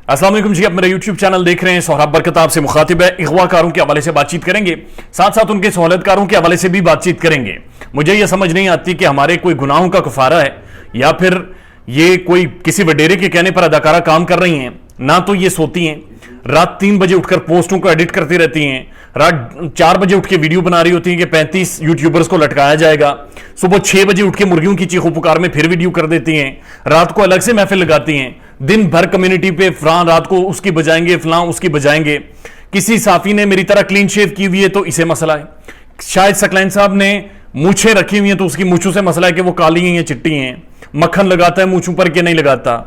अस्सलाम वालेकुम जी, आप मेरा यूट्यूब चैनल देख रहे हैं। सोहराब बरकत आपसे मुखातिब है। अगवाकारों के हवाले से बातचीत करेंगे, साथ साथ उनके सहूलतकारों के हवाले से भी बातचीत करेंगे। मुझे यह समझ नहीं आती कि हमारे कोई गुनाहों का कफारा है या फिर ये कोई किसी वडेरे के कहने पर अदाकारा काम कर रही हैं। ना तो ये सोती हैं, रात 3 बजे उठकर पोस्टों को एडिट करती रहती हैं, रात 4 बजे उठ के वीडियो बना रही होती हैं कि 35 यूट्यूबर्स को लटकाया जाएगा, सुबह 6 बजे उठ के मुर्गियों की चीखों पुकार में फिर वीडियो कर देती हैं, रात को अलग से महफिल लगाती हैं, दिन भर कम्युनिटी पे फलां रात को उसकी बजाएंगे, फलां उसकी बजाएंगे। किसी साफी ने मेरी तरह क्लीन शेव की हुई है तो इसे मसला है, शायद सकलैन साहब ने मूछें रखी हुई हैं तो उसकी मूछों से मसला है कि वो काली हैं या चिट्टी हैं, मक्खन लगाता है मूछों पर कि नहीं लगाता।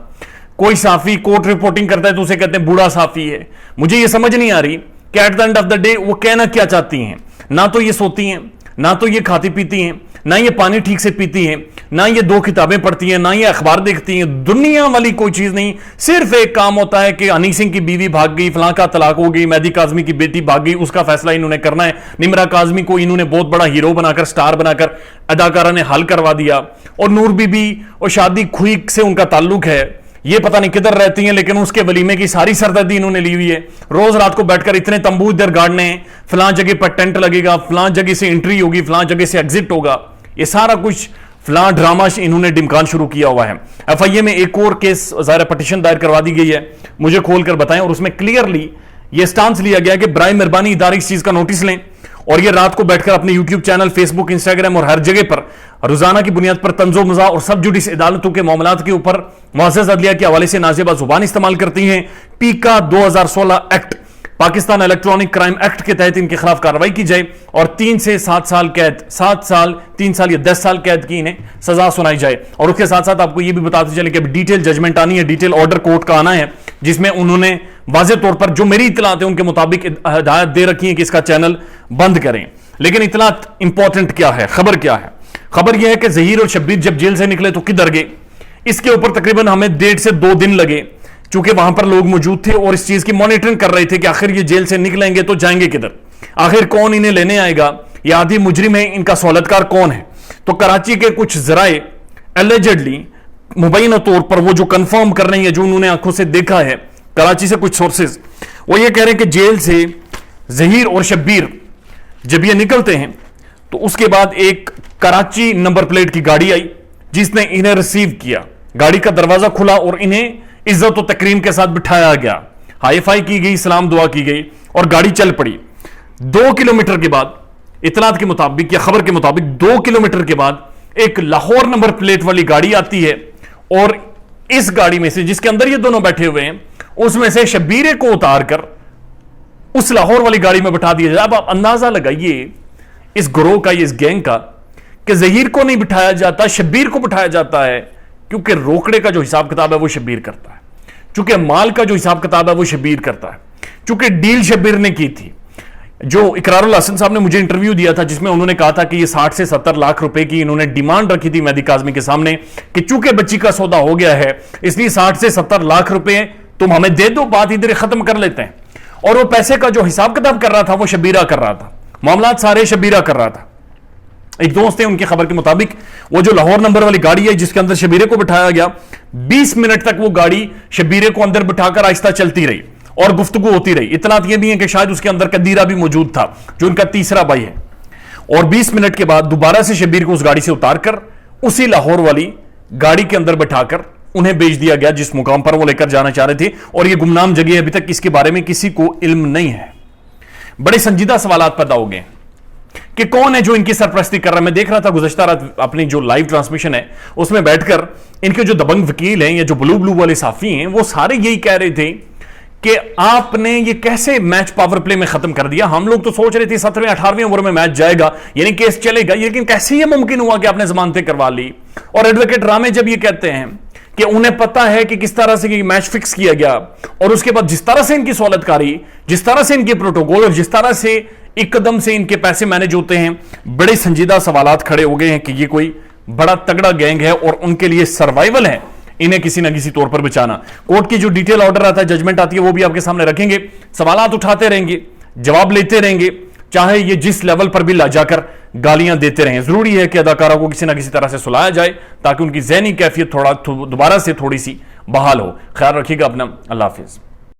कोई साफी कोर्ट रिपोर्टिंग करता है तो उसे कहते हैं बूढ़ा साफी है। मुझे ये समझ नहीं आ रही कि at the end of the day वो कहना क्या चाहती हैं। ना तो ये सोती हैं, ना तो ये खाती पीती हैं, ना ये पानी ठीक से पीती हैं, ना ये 2 किताबें पढ़ती हैं, ना ये अखबार देखती हैं। दुनिया वाली कोई चीज नहीं, सिर्फ एक काम होता है कि हनी सिंह की बीवी भाग गई, फलां का तलाक हो गई, मेहदी काजमी की बेटी भाग गई, उसका फैसला इन्होंने करना है। निमरा काजमी को इन्होंने बहुत बड़ा हीरो बनाकर, स्टार बनाकर अदाकारा ने हल करवा दिया। और नूर बीबी और शादी खुई से उनका ताल्लुक है, ये पता नहीं किधर रहती हैं, लेकिन उसके वलीमे की सारी सरदर्दी इन्होंने ली हुई है। रोज रात को बैठकर इतने तंबू इधर गाड़ने हैं, फलां जगह पर टेंट लगेगा, फलां जगह से एंट्री होगी, फलां जगह से एग्जिट होगा। ये सारा कुछ फलां ड्रामा इन्होंने डिमकान शुरू किया हुआ है। एफआईए में एक और केस ज़ाहिर पिटीशन दायर करवा दी गई है, मुझे खोलकर बताएं। और उसमें क्लियरली ये स्टांस लिया गया कि बराए मेहरबानी इदारे इस चीज का नोटिस लें और ये रात को बैठकर अपने यूट्यूब चैनल, फेसबुक, इंस्टाग्राम और हर जगह पर रोजाना की बुनियाद पर तंजो मजा और सब जुडिस अदालतों के मामलात के ऊपर मुअज़्ज़ज़ अदलिया के हवाले से नाज़ेबा जुबान इस्तेमाल करती हैं। पीका 2016 act, Pakistan electronic crime act के तहत इनके खिलाफ कार्रवाई की जाए और 3 से 7 साल कैद, 7 साल, 3 साल या 10 साल कैद की इन्हें सजा सुनाई जाए। और उसके साथ साथ आपको यह भी बताते चले कि डिटेल जजमेंट आनी है, डिटेल ऑर्डर कोर्ट का आना है, जिसमें उन्होंने वाज़े तौर पर जो मेरी इतलात है उनके मुताबिक हिदायत दे रखी है कि इसका चैनल बंद करें। लेकिन इतलात इंपॉर्टेंट क्या है, खबर क्या है? खबर यह है कि ज़हीर और शब्बीर जब जेल से निकले तो किधर गए, इसके ऊपर तकरीबन हमें 1.5 से 2 दिन लगे, चूंकि वहां पर लोग मौजूद थे और इस चीज की मॉनिटरिंग कर रहे थे कि आखिर ये जेल से निकलेंगे तो जाएंगे किधर, आखिर कौन इन्हें लेने आएगा, या आदि मुजरिम है, इनका सहूलतकार कौन है। तो कराची के कुछ जराए एलिजेडली मुबैना तौर पर वो जो कंफर्म कर रही है, जो उन्होंने आंखों से देखा है कराची से कुछ सोर्सेज, वो ये कह रहे हैं कि जेल से ज़हीर और शब्बीर जब ये निकलते हैं तो उसके बाद एक कराची नंबर प्लेट की गाड़ी आई जिसने इन्हें रिसीव किया। गाड़ी का दरवाजा खुला और इन्हें इज्जत और तकरीम के साथ बिठाया गया, हाई फाई की गई, सलाम दुआ की गई और गाड़ी चल पड़ी। 2 किलोमीटर के बाद, इतलात के मुताबिक या खबर के मुताबिक 2 किलोमीटर के बाद एक लाहौर नंबर प्लेट वाली गाड़ी आती है और इस गाड़ी में से, जिसके अंदर ये दोनों बैठे हुए हैं, उसमें से शब्बीर को उतार कर उस लाहौर वाली गाड़ी में बिठा दिया जाए। अब आप अंदाजा लगाइए इस ग्रोह का, इस गैंग का, कि ज़हीर को नहीं बिठाया जाता, शब्बीर को बिठाया जाता है, क्योंकि रोकड़े का जो हिसाब किताब है वो शब्बीर करता है, चूंकि माल का जो हिसाब किताब है वो शब्बीर करता है, चूंकि डील शब्बीर ने की थी। जो इकरारुल हसन साहब ने मुझे इंटरव्यू दिया था जिसमें उन्होंने कहा था कि ये 60 से 70 लाख रुपए की इन्होंने डिमांड रखी थी मेहदी काज़मी के सामने कि चूंकि बच्ची का सौदा हो गया है इसलिए 60 से 70 लाख रुपए तुम हमें दे दो, बात इधर खत्म कर लेते हैं। और वो पैसे का जो हिसाब किताब कर रहा था वो शब्बीरा कर रहा था, मामलात सारे शब्बीरा कर रहा था। एक दोस्त है, उनकी खबर के मुताबिक वो जो लाहौर नंबर वाली गाड़ी है जिसके अंदर शब्बीरे को बिठाया गया, 20 मिनट तक वो गाड़ी शब्बीरे को अंदर बिठाकर आहिस्ता चलती रही और गुफ्तगू होती रही। इतलात ये भी है कि शायद उसके अंदर कदीरा भी मौजूद था जो उनका तीसरा भाई है। और 20 मिनट के बाद दोबारा से शब्बीर को उस गाड़ी से उतारकर उसी लाहौर वाली गाड़ी के अंदर बिठाकर उन्हें भेज दिया गया जिस मुकाम पर वो लेकर जाना चाह रहे थे। और ये गुमनाम जगह अभी तक इसके बारे में किसी को इल्म नहीं है। बड़े संजीदा सवालात पैदा हो गए कि कौन है जो इनकी सरपरस्ती कर रहा है। मैं देख रहा था गुज़श्ता रात अपनी जो लाइव ट्रांसमिशन है उसमें बैठकर इनके जो दबंग वकील हैं या जो ब्लू वाले साफी हैं वो सारे यही कह रहे थे कि आपने ये कैसे मैच पावर प्ले में खत्म कर दिया। हम लोग तो सोच रहे थे 17वें 18वें ओवर में मैच जाएगा, यानी केस चलेगा, लेकिन कैसे ये मुमकिन हुआ कि आपने जमानतें करवा ली। और एडवोकेट रामे जब ये कहते हैं कि उन्हें पता है कि किस तरह से मैच फिक्स किया गया और उसके बाद जिस तरह से इनकी सहूलतकारी, जिस तरह से इनके प्रोटोकॉल और जिस तरह से एक कदम से इनके पैसे मैनेज होते हैं, बड़े संजीदा सवालात खड़े हो गए हैं कि ये कोई बड़ा तगड़ा गैंग है और उनके लिए सर्वाइवल है इन्हें किसी ना किसी तौर पर बचाना। कोर्ट की जो डिटेल ऑर्डर आता है, जजमेंट आती है, वो भी आपके सामने रखेंगे, सवालात उठाते रहेंगे, जवाब लेते रहेंगे, चाहे ये जिस लेवल पर भी ला जाकर गालियां देते रहें। जरूरी है कि अदाकारा को किसी ना किसी तरह से सुलाया जाए ताकि उनकी ज़हनी कैफियत दोबारा से थोड़ी सी बहाल हो। ख्याल रखिएगा अपना। अल्लाह हाफिज़।